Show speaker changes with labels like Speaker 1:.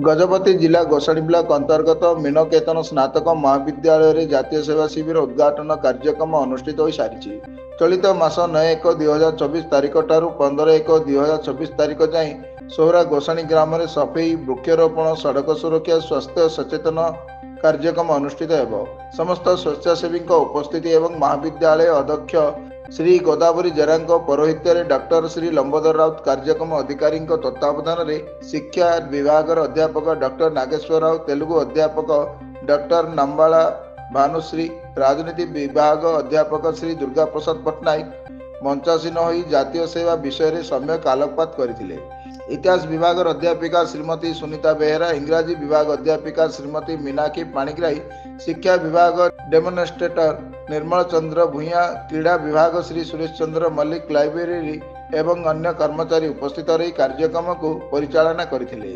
Speaker 1: गजपति जिला गोसाणी ब्लॉक अंतर्गत मीनकेतन स्नातक महाविद्यालय जातीय सेवा शिविर उद्घाटन कार्यक्रम अनुष्ठित हो सारी। चलित मास 9/1/2024 तारीख ठारू 15/1/2024 तारीख जाए सोहरा गोसाणी ग्राम में सफेई वृक्षारोपण सड़क सुरक्षा स्वास्थ्य सचेतन कार्यक्रम अनुष्ठित हो। समस्त स्वेच्छासेवी उपस्थिति एवं महाविद्यालय अध्यक्ष श्री गोदावरी जेरा पौरोहित्य डॉक्टर श्री लंबोदर राउत कार्यक्रम अधिकारी तत्वावधान में शिक्षा विभाग अध्यापक डॉक्टर नागेश्वर राव तेलुगु अध्यापक डॉक्टर नंबाला भानुश्री राजनीति विभाग अध्यापक श्री दुर्गा प्रसाद पट्टनायक मंचासीन हो जातीय सेवा विषय में सम्यक आलोकपात करथिले। इतिहास विभाग अध्यापिका श्रीमती सुनीता बेहेरा, इंग्राजी विभाग अध्यापिका श्रीमती मीनाक्षी पाणिग्राही, शिक्षा विभाग डेमोन्स्ट्रेटर निर्मल चंद्र भूया, क्रीड़ा विभाग श्री सुरेश चंद्र मल्लिक, लाइब्रेरी एवं अन्य कर्मचारी उपस्थित रही कार्यक्रम को परिचालना करथिले।